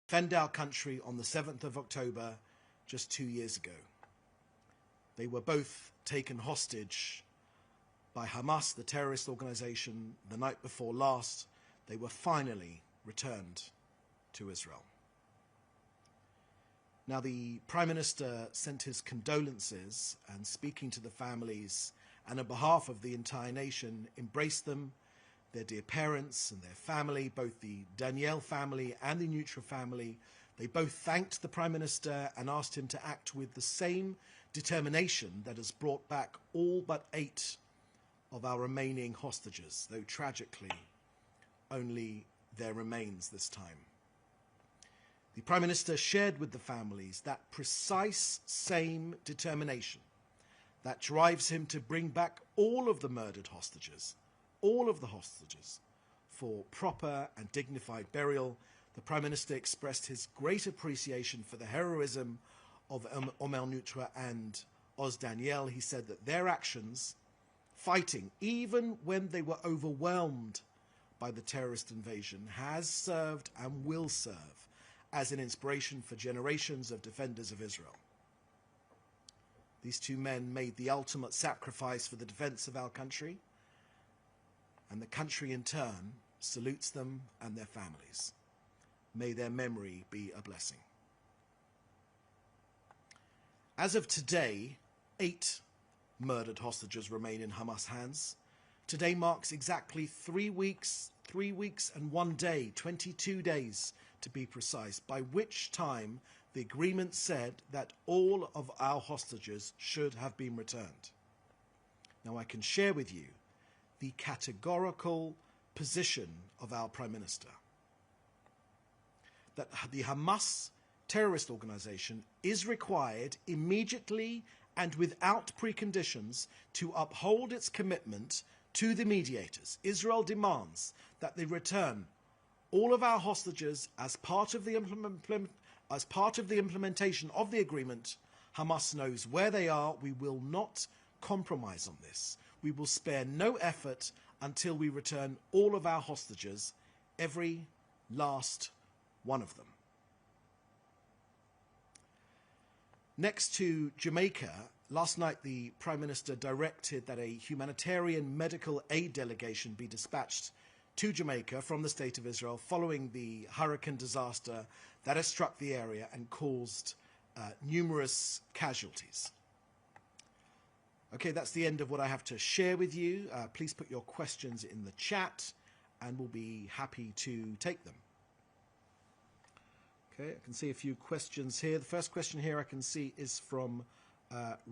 defend our country on the 7th of October, just 2 years ago. They were both taken hostage by Hamas, the terrorist organization, the night before last. They were finally returned to Israel. Now, the Prime Minister sent his condolences and, speaking to the families and on behalf of the entire nation, embraced them, their dear parents and their family, both the Daniel family and the Nutra family. They both thanked the Prime Minister and asked him to act with the same determination that has brought back all but 8 of our remaining hostages, though tragically only their remains this time. The Prime Minister shared with the families that precise same determination that drives him to bring back all of the murdered hostages, all of the hostages, for proper and dignified burial. The Prime Minister expressed his great appreciation for the heroism of Omer Nutra and Oz Daniel. He said that their actions, fighting even when they were overwhelmed by the terrorist invasion, has served and will serve as an inspiration for generations of defenders of Israel. These 2 men made the ultimate sacrifice for the defense of our country, and the country in turn salutes them and their families. May their memory be a blessing. As of today, 8 murdered hostages remain in Hamas hands. Today marks exactly 3 weeks and 1 day, 22 days to be precise, by which time the agreement said that all of our hostages should have been returned. Now, I can share with you the categorical position of our Prime Minister, that the Hamas terrorist organization is required immediately and without preconditions to uphold its commitment to the mediators. Israel demands that they return all of our hostages as part of the implementation of the agreement. Hamas knows where they are. We will not compromise on this. We will spare no effort until we return all of our hostages, every last one of them. Next to Jamaica, last night the Prime Minister directed that a humanitarian medical aid delegation be dispatched to Jamaica from the State of Israel following the hurricane disaster that has struck the area and caused numerous casualties. Okay, that's the end of what I have to share with you. Please put your questions in the chat and we'll be happy to take them. Okay, I can see a few questions here. The first question here I can see is from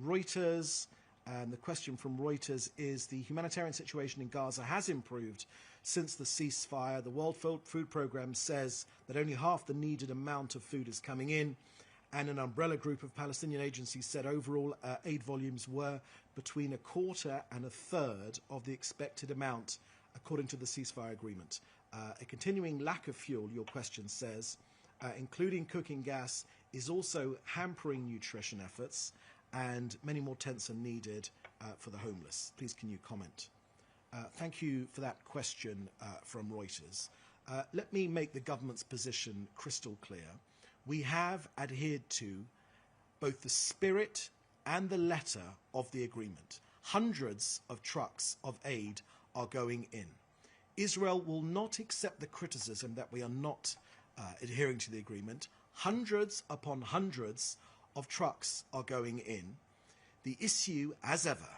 Reuters, and the question from Reuters is: the humanitarian situation in Gaza has improved since the ceasefire. The World Food Programme says that only half the needed amount of food is coming in, and an umbrella group of Palestinian agencies said overall aid volumes were between a quarter and a third of the expected amount, according to the ceasefire agreement. A continuing lack of fuel, your question says, including cooking gas, is also hampering nutrition efforts, and many more tents are needed for the homeless. Please, can you comment? Thank you for that question from Reuters. Let me make the government's position crystal clear. We have adhered to both the spirit and the letter of the agreement. Hundreds of trucks of aid are going in. Israel will not accept the criticism that we are not adhering to the agreement. Hundreds upon hundreds of trucks are going in. The issue, as ever,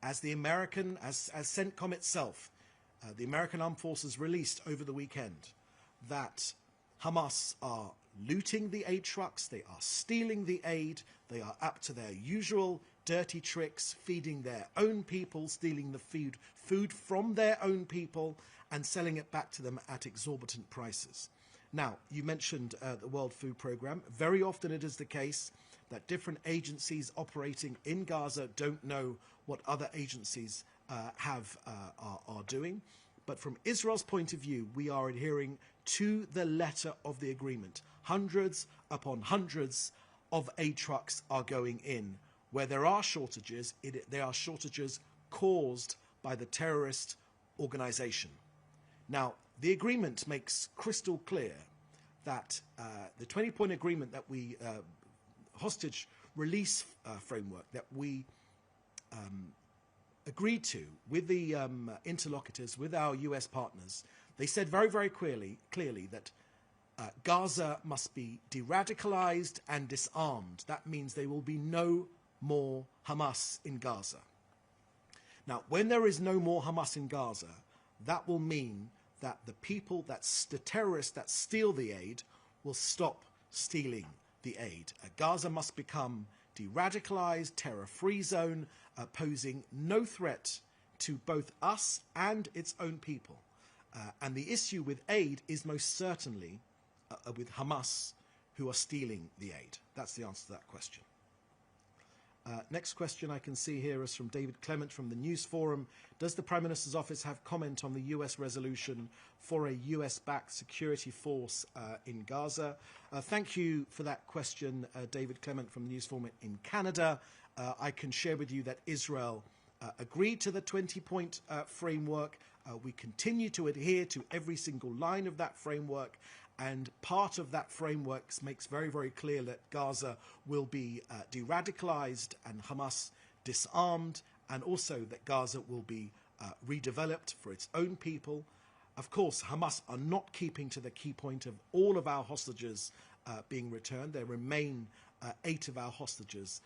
as CENTCOM itself, the American Armed Forces released over the weekend, that Hamas are looting the aid trucks, they are stealing the aid, they are up to their usual dirty tricks, feeding their own people, stealing the food from their own people and selling it back to them at exorbitant prices. Now, you mentioned the World Food Programme. Very often it is the case that different agencies operating in Gaza don't know what other agencies are doing. But from Israel's point of view, we are adhering to the letter of the agreement. Hundreds upon hundreds of aid trucks are going in. Where there are shortages, they are shortages caused by the terrorist organization. Now, the agreement makes crystal clear that the 20-point agreement that we, hostage release framework that we agreed to with the interlocutors, with our US partners, they said very, very clearly that Gaza must be de-radicalized and disarmed. That means there will be no more Hamas in Gaza. Now, when there is no more Hamas in Gaza, that will mean that the people, the terrorists that steal the aid, will stop stealing the aid. Gaza must become de-radicalized, terror-free zone, posing no threat to both us and its own people. And the issue with aid is most certainly with Hamas, who are stealing the aid. That's the answer to that question. Next question I can see here is from David Clement from the News Forum. Does the Prime Minister's office have comment on the US resolution for a US-backed security force in Gaza? Thank you for that question, David Clement from the News Forum in Canada. I can share with you that Israel agreed to the 20-point framework. We continue to adhere to every single line of that framework. And part of that framework makes very, very clear that Gaza will be de-radicalized and Hamas disarmed, and also that Gaza will be redeveloped for its own people. Of course, Hamas are not keeping to the key point of all of our hostages being returned. There remain 8 of our hostages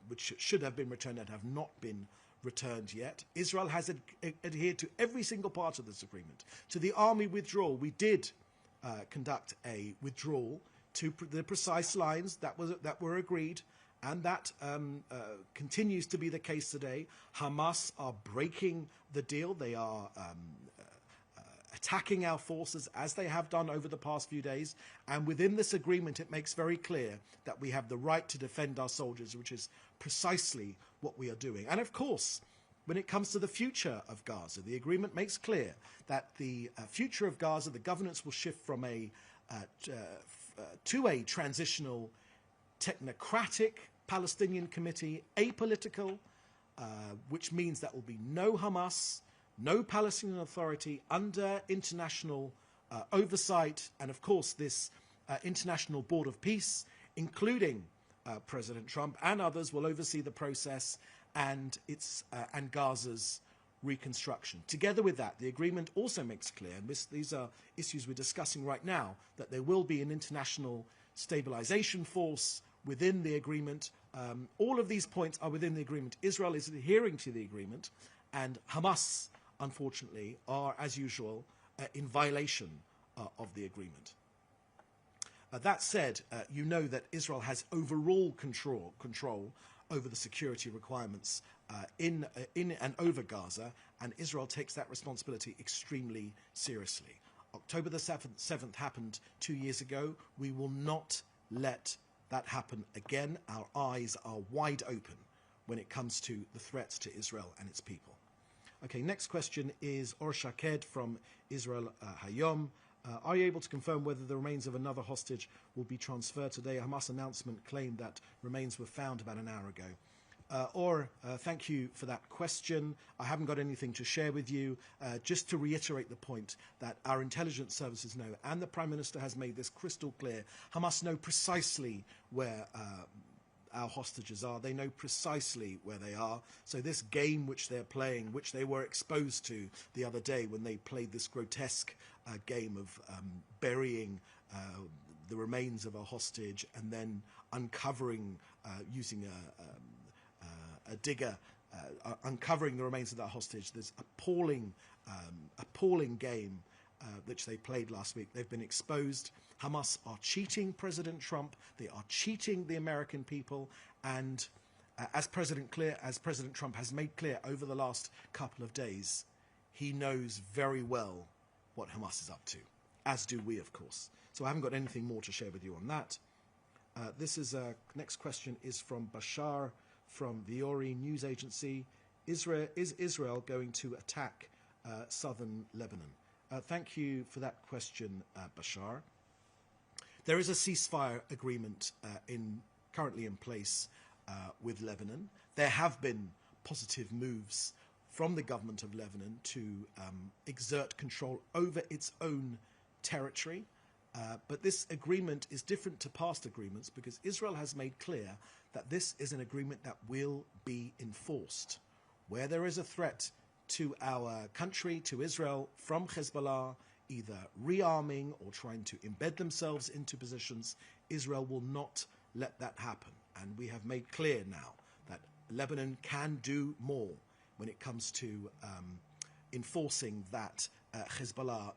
which should have been returned and have not been returned yet. Israel has adhered to every single part of this agreement. To the army withdrawal, we did conduct a withdrawal to the precise lines that were agreed, and that continues to be the case today. Hamas are breaking the deal. They are attacking our forces as they have done over the past few days, and within this agreement it makes very clear that we have the right to defend our soldiers, which is precisely what we are doing. And of course, when it comes to the future of Gaza, the agreement makes clear that the future of Gaza, the governance will shift from to a transitional technocratic Palestinian committee, apolitical, which means that will be no Hamas, no Palestinian Authority under international oversight, and of course this International Board of Peace, including President Trump and others, will oversee the process and Gaza's reconstruction. Together with that, the agreement also makes clear, and these are issues we're discussing right now, that there will be an international stabilization force within the agreement. All of these points are within the agreement. Israel is adhering to the agreement, and Hamas, unfortunately, are, as usual, in violation of the agreement. That said, you know that Israel has overall control over the security requirements in and over Gaza, and Israel takes that responsibility extremely seriously. October the 7th happened 2 years ago. We will not let that happen again. Our eyes are wide open when it comes to the threats to Israel and its people. Okay, next question is Or Shaked from Israel Hayom. Are you able to confirm whether the remains of another hostage will be transferred today? A Hamas announcement claimed that remains were found about an hour ago. Thank you for that question. I haven't got anything to share with you. Just to reiterate the point that our intelligence services know, and the Prime Minister has made this crystal clear, Hamas know precisely where our hostages are. They know precisely where they are. So this game which they're playing, which they were exposed to the other day when they played this grotesque game of burying the remains of a hostage and then uncovering, using a digger, uncovering the remains of that hostage. This appalling game which they played last week. They've been exposed. Hamas are cheating President Trump. They are cheating the American people. And as President Trump has made clear over the last couple of days, he knows very well what Hamas is up to, as do we, of course. So I haven't got anything more to share with you on that. Next question is from Bashar from the Ori News Agency. Is Israel going to attack southern Lebanon? Thank you for that question, Bashar. There is a ceasefire agreement currently in place with Lebanon. There have been positive moves from the government of Lebanon to exert control over its own territory. But this agreement is different to past agreements because Israel has made clear that this is an agreement that will be enforced. Where there is a threat to our country, to Israel, from Hezbollah, either rearming or trying to embed themselves into positions, Israel will not let that happen. And we have made clear now that Lebanon can do more when it comes to enforcing that Hezbollah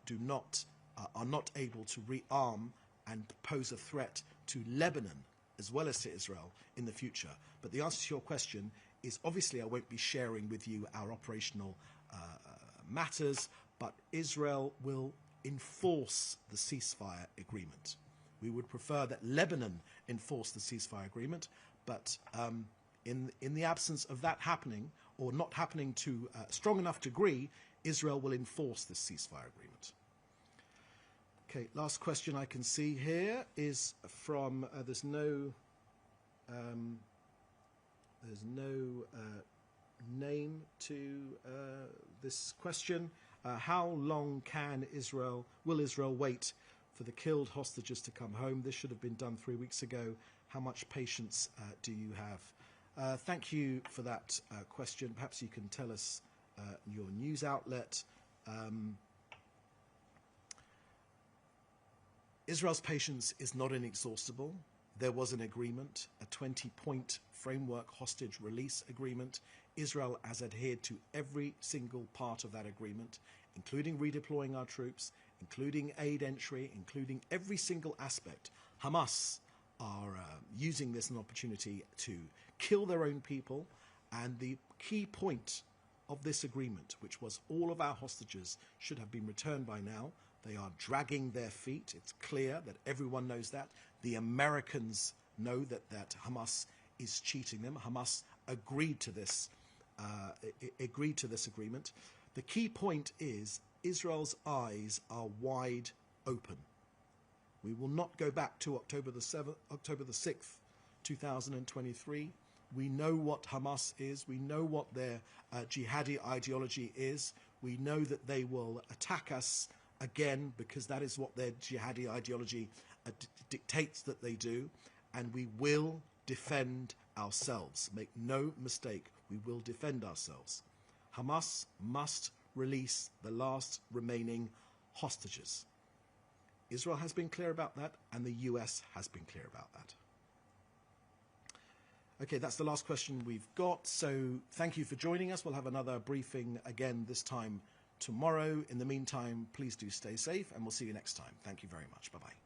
are not able to rearm and pose a threat to Lebanon as well as to Israel in the future. But the answer to your question is obviously I won't be sharing with you our operational matters, but Israel will enforce the ceasefire agreement. We would prefer that Lebanon enforce the ceasefire agreement, but in the absence of that happening, or not happening to a strong enough degree, Israel will enforce this ceasefire agreement. Okay, last question I can see here is from, there's no name to this question. How long will Israel wait for the killed hostages to come home? This should have been done 3 weeks ago. How much patience do you have? Thank you for that question. Perhaps you can tell us your news outlet. Israel's patience is not inexhaustible. There was an agreement, a 20-point framework hostage release agreement. Israel has adhered to every single part of that agreement, including redeploying our troops, including aid entry, including every single aspect. Hamas are using this as an opportunity to kill their own people. And the key point of this agreement, which was all of our hostages should have been returned by now, they are dragging their feet. It's clear that everyone knows that. The Americans know that Hamas is cheating them. Hamas agreed to this agreement. The key point is Israel's eyes are wide open. We will not go back to October the 6th, 2023. We know what Hamas is. We know what their jihadi ideology is. We know that they will attack us again because that is what their jihadi ideology dictates that they do. And we will defend ourselves. Make no mistake, we will defend ourselves. Hamas must release the last remaining hostages. Israel has been clear about that, and the US has been clear about that. Okay, that's the last question we've got. So thank you for joining us. We'll have another briefing again this time tomorrow. In the meantime, please do stay safe, and we'll see you next time. Thank you very much. Bye-bye.